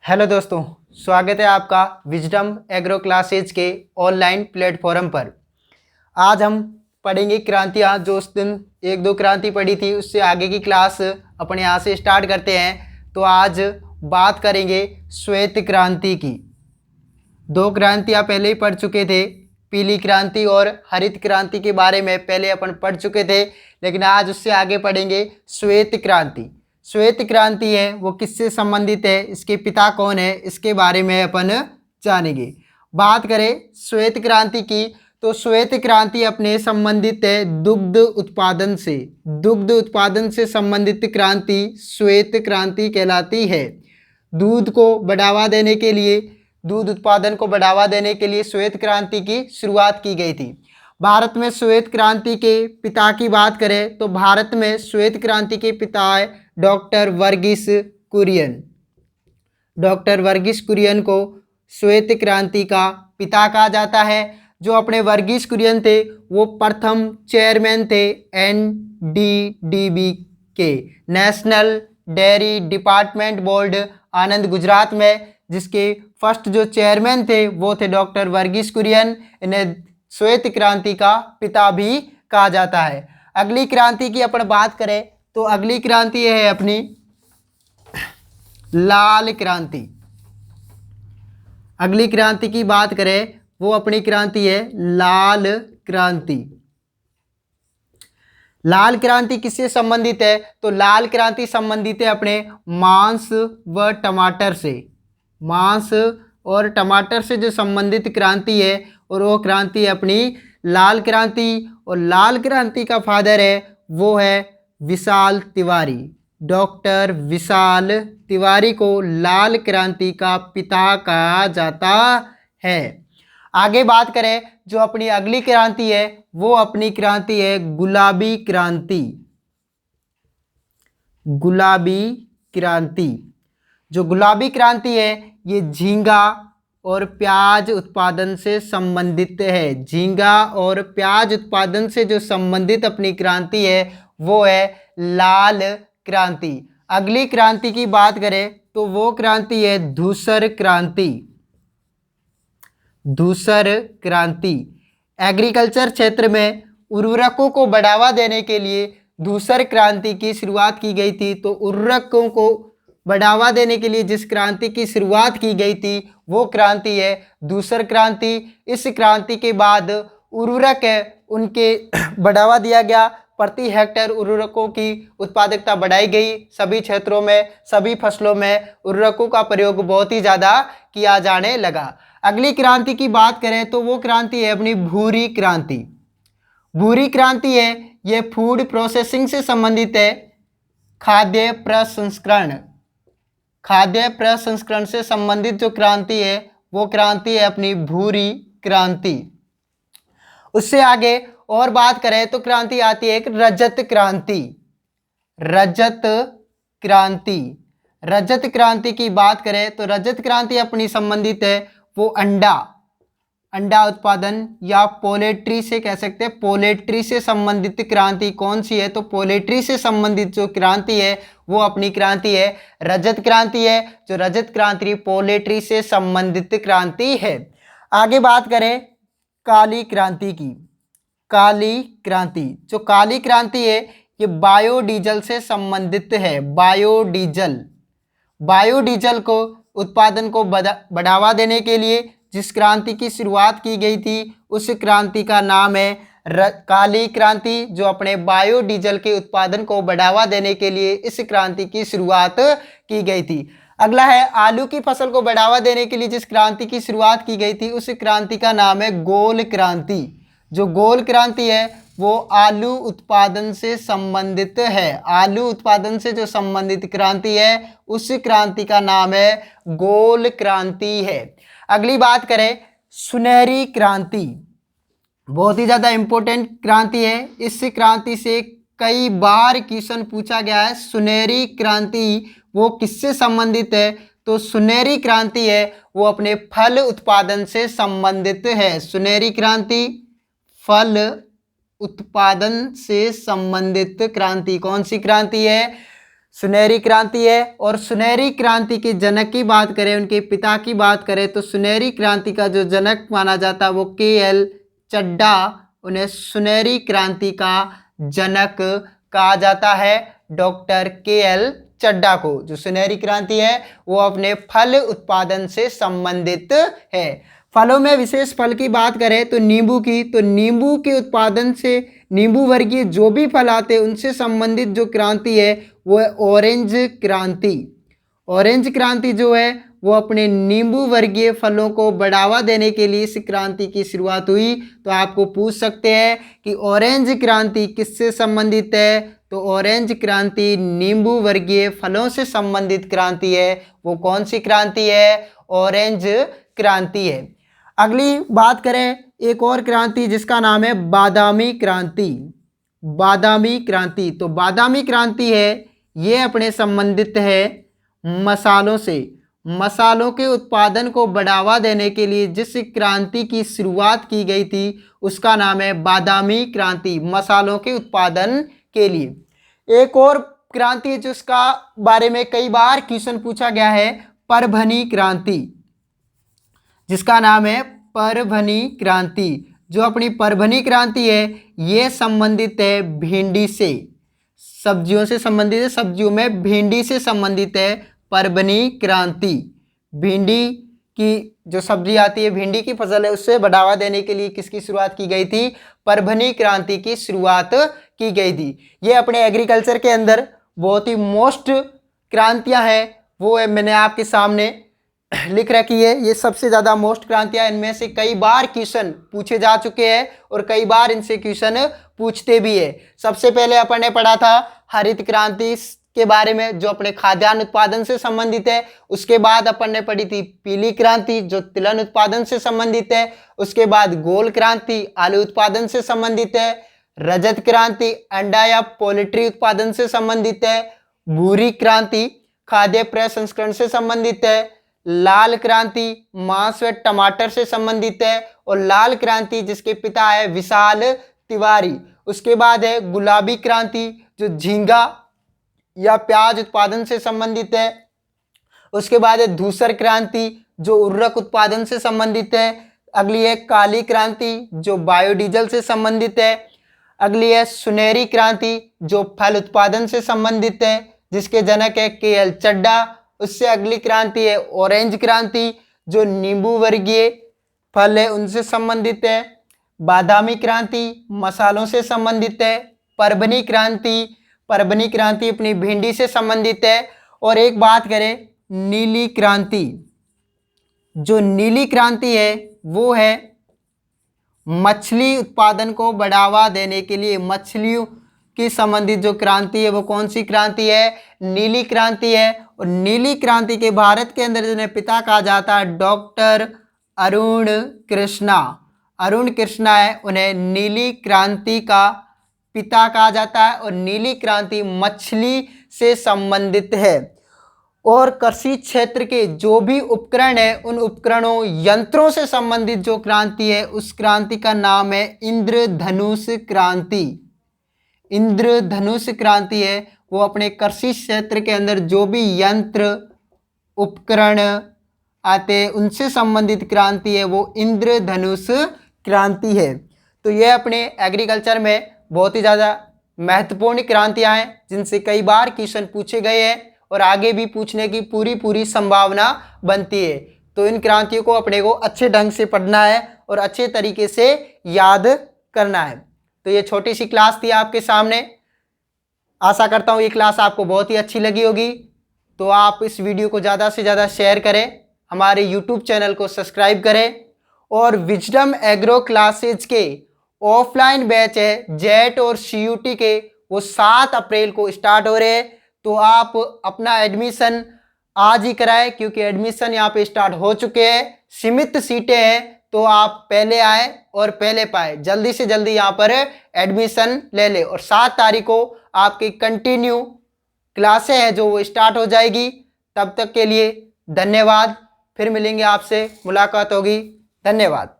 Hello दोस्तों, स्वागत है आपका विजडम एग्रो क्लासेज के ऑनलाइन प्लेटफॉर्म पर। आज हम पढ़ेंगे क्रांतियाँ। जो उस दिन एक दो क्रांति पढ़ी थी उससे आगे की क्लास अपने यहाँ से स्टार्ट करते हैं। तो आज बात करेंगे श्वेत क्रांति की। दो क्रांतियाँ पहले ही पढ़ चुके थे, पीली क्रांति और हरित क्रांति के बारे में पहले अपन पढ़ चुके थे, लेकिन आज उससे आगे पढ़ेंगे श्वेत क्रांति। श्वेत क्रांति है वो किससे संबंधित है, इसके पिता कौन है, इसके बारे में अपन जानेंगे। बात करें श्वेत क्रांति की तो श्वेत क्रांति अपने संबंधित है दुग्ध उत्पादन से। दुग्ध उत्पादन से संबंधित क्रांति श्वेत क्रांति कहलाती है। दूध को बढ़ावा देने के लिए, दूध उत्पादन को बढ़ावा देने के लिए श्वेत क्रांति की शुरुआत की गई थी। भारत में श्वेत क्रांति के पिता की बात करें तो भारत में श्वेत क्रांति के पिता है डॉक्टर वर्गीस कुरियन। डॉक्टर वर्गीस कुरियन को श्वेत क्रांति का पिता कहा जाता है। जो अपने वर्गीस कुरियन थे वो प्रथम चेयरमैन थे NDDB के, नेशनल डेयरी डिपार्टमेंट बोर्ड, आनंद गुजरात में, जिसके फर्स्ट जो चेयरमैन थे वो थे डॉक्टर वर्गीस कुरियन। इन्हें श्वेत क्रांति का पिता भी कहा जाता है। अगली क्रांति की अपन बात करें तो अगली क्रांति है अपनी लाल क्रांति। अगली क्रांति की बात करें वो अपनी क्रांति है लाल क्रांति। लाल क्रांति किससे संबंधित है तो लाल क्रांति संबंधित है अपने मांस व टमाटर से। मांस और टमाटर से जो संबंधित क्रांति है और वो क्रांति है अपनी लाल क्रांति। और लाल क्रांति का फादर है वो है विशाल तिवारी। डॉक्टर विशाल तिवारी को लाल क्रांति का पिता कहा जाता है। आगे बात करें जो अपनी अगली क्रांति है वो अपनी क्रांति है गुलाबी क्रांति। गुलाबी क्रांति, जो गुलाबी क्रांति है ये झींगा और प्याज उत्पादन से संबंधित है। झींगा और प्याज उत्पादन से जो संबंधित अपनी क्रांति है वो है लाल क्रांति। अगली क्रांति की बात करें तो वो क्रांति है धूसर क्रांति। धूसर क्रांति एग्रीकल्चर क्षेत्र में उर्वरकों को बढ़ावा देने के लिए धूसर क्रांति की शुरुआत की गई थी। तो उर्वरकों को बढ़ावा देने के लिए जिस क्रांति की शुरुआत की गई थी वो क्रांति है धूसर क्रांति। इस क्रांति के बाद उर्वरक है उनके बढ़ावा दिया गया। प्रति हेक्टेयर उर्वरकों की उत्पादकता बढ़ाई गई। सभी क्षेत्रों में, सभी फसलों में उर्वरकों का प्रयोग बहुत ही ज़्यादा किया जाने लगा। अगली क्रांति की बात करें तो वो क्रांति है अपनी भूरी क्रांति। भूरी क्रांति है ये फूड प्रोसेसिंग से संबंधित है। खाद्य प्रसंस्करण, खाद्य प्रसंस्करण से संबंधित जो क्रांति है वो क्रांति है अपनी भूरी क्रांति। उससे आगे और बात करें तो क्रांति आती है एक रजत क्रांति। रजत क्रांति, रजत क्रांति की बात करें तो रजत क्रांति अपनी संबंधित है वो अंडा उत्पादन या पोल्ट्री से कह सकते हैं। पोल्ट्री से संबंधित क्रांति कौन सी है तो पोल्ट्री से संबंधित जो क्रांति है वो अपनी क्रांति है रजत क्रांति है। जो रजत क्रांति पोल्ट्री से संबंधित क्रांति है। आगे बात करें काली क्रांति की। काली क्रांति, जो काली क्रांति है ये बायोडीजल से संबंधित है। बायोडीजल, बायोडीजल को उत्पादन को बढ़ावा देने के लिए जिस क्रांति की शुरुआत की गई थी उस क्रांति का नाम है काली क्रांति। जो अपने बायोडीजल के उत्पादन को बढ़ावा देने के लिए इस क्रांति की शुरुआत की गई थी। अगला है आलू की फसल को बढ़ावा देने के लिए जिस क्रांति की शुरुआत की गई थी उस क्रांति का नाम है गोल क्रांति। जो गोल क्रांति है वो आलू उत्पादन से संबंधित है। आलू उत्पादन से जो संबंधित क्रांति है उस क्रांति का नाम है गोल क्रांति है। अगली बात करें सुनहरी क्रांति, बहुत ही ज़्यादा इम्पोर्टेंट क्रांति है। इस क्रांति से कई बार क्वेश्चन पूछा गया है। सुनहरी क्रांति वो किससे संबंधित है तो सुनहरी क्रांति है वो अपने फल उत्पादन से संबंधित है। सुनहरी क्रांति फल उत्पादन से संबंधित क्रांति कौन सी क्रांति है सुनहरी क्रांति है। और सुनहरी क्रांति के जनक की बात करें, उनके पिता की बात करें, तो सुनहरी क्रांति का जो जनक माना जाता है वो के.एल. चड्ढा, उन्हें सुनहरी क्रांति का जनक कहा जाता है, डॉक्टर के.एल. चड्ढा को। जो सुनहरी क्रांति है वो अपने फल उत्पादन से संबंधित है। फलों में विशेष फल की बात करें तो नींबू की, तो नींबू के उत्पादन से, नींबू वर्गीय जो भी फल आते हैं उनसे संबंधित जो क्रांति है वो है ऑरेंज क्रांति। ऑरेंज क्रांति जो है वो अपने नींबू वर्गीय फलों को बढ़ावा देने के लिए इस क्रांति की शुरुआत हुई। तो आपको पूछ सकते हैं कि ऑरेंज क्रांति किससे संबंधित है, तो ऑरेंज क्रांति नींबू वर्गीय फलों से संबंधित क्रांति है। वो कौन सी क्रांति है, ऑरेंज क्रांति है। अगली बात करें एक और क्रांति जिसका नाम है बादामी क्रांति। बादामी क्रांति, तो बादामी क्रांति है ये अपने संबंधित है मसालों से। मसालों के उत्पादन को बढ़ावा देने के लिए जिस क्रांति की शुरुआत की गई थी उसका नाम है बादामी क्रांति, मसालों के उत्पादन के लिए। एक और क्रांति जिसका बारे में कई बार क्वेश्चन पूछा गया है, परभनी क्रांति, जिसका नाम है परभनी क्रांति। जो अपनी परभनी क्रांति है ये संबंधित है भिंडी से, सब्जियों से संबंधित है, सब्जियों में भिंडी से संबंधित है परभनी क्रांति। भिंडी की जो सब्जी आती है, भिंडी की फसल है, उससे बढ़ावा देने के लिए किसकी शुरुआत की गई थी, परभनी क्रांति की शुरुआत की गई थी। ये अपने एग्रीकल्चर के अंदर बहुत ही मोस्ट क्रांतियां हैं, वो है मैंने आपके सामने लिख रखी है। ये सबसे ज़्यादा मोस्ट क्रांतियां, इनमें से कई बार क्वेश्चन पूछे जा चुके हैं और कई बार इनसे क्वेश्चन पूछते भी है। सबसे पहले अपन ने पढ़ा था हरित क्रांति के बारे में जो अपने खाद्यान्न उत्पादन से संबंधित है। उसके बाद अपन ने पढ़ी थी पीली क्रांति जो तिलहन उत्पादन से संबंधित है। उसके बाद गोल क्रांति आलू उत्पादन से संबंधित है। रजत क्रांति अंडा या पोल्ट्री उत्पादन से संबंधित है। भूरी क्रांति खाद्य प्रसंस्करण से संबंधित है। लाल क्रांति मांस व टमाटर से संबंधित है। और लाल क्रांति जिसके पिता है विशाल तिवारी। उसके बाद है गुलाबी क्रांति जो झींगा या प्याज उत्पादन से संबंधित है। उसके बाद है धूसर क्रांति जो उर्वरक उत्पादन से संबंधित है। अगली है काली क्रांति जो बायोडीजल से संबंधित है। अगली है सुनहरी क्रांति जो फल उत्पादन से संबंधित है जिसके जनक है के.एल. चड्ढा। उससे अगली क्रांति है ऑरेंज क्रांति जो नींबू वर्गीय फल है उनसे संबंधित है। बादामी क्रांति मसालों से संबंधित है। परभनी क्रांति अपनी भिंडी से संबंधित है। और एक बात करें नीली क्रांति, जो नीली क्रांति है वो है मछली उत्पादन को बढ़ावा देने के लिए, मछलियों की संबंधित जो क्रांति है वो कौन सी क्रांति है, नीली क्रांति है। और नीली क्रांति के भारत के अंदर जिन्हें पिता कहा जाता है डॉक्टर अरुण कृष्णा है, उन्हें नीली क्रांति का पिता कहा जाता है। और नीली क्रांति मछली से संबंधित है। और कृषि क्षेत्र के जो भी उपकरण है उन उपकरणों यंत्रों से संबंधित जो क्रांति है उस क्रांति का नाम है इंद्रधनुष क्रांति। इंद्रधनुष क्रांति है वो अपने कृषि क्षेत्र के अंदर जो भी यंत्र उपकरण आते हैं उनसे संबंधित क्रांति है वो इंद्रधनुष क्रांति है। तो ये अपने एग्रीकल्चर में बहुत ही ज़्यादा महत्वपूर्ण क्रांतियां हैं जिनसे कई बार क्वेश्चन पूछे गए हैं और आगे भी पूछने की पूरी संभावना बनती है। तो इन क्रांतियों को अपने को अच्छे ढंग से पढ़ना है और अच्छे तरीके से याद करना है। तो ये छोटी सी क्लास थी आपके सामने। आशा करता हूँ ये क्लास आपको बहुत ही अच्छी लगी होगी। तो आप इस वीडियो को ज़्यादा से ज़्यादा शेयर करें, हमारे यूट्यूब चैनल को सब्सक्राइब करें। और विजडम एग्रो क्लासेज के ऑफलाइन बैच है जेट और CUT के, वो 7 अप्रैल को स्टार्ट हो रहे हैं। तो आप अपना एडमिशन आज ही कराएं क्योंकि एडमिशन यहाँ पे स्टार्ट हो चुके हैं। सीमित सीटें हैं तो आप पहले आए और पहले पाए, जल्दी से जल्दी यहाँ पर एडमिशन ले ले। और 7 तारीख को आपकी कंटिन्यू क्लासें हैं जो वो स्टार्ट हो जाएगी। तब तक के लिए धन्यवाद। फिर मिलेंगे, आपसे मुलाकात होगी। धन्यवाद।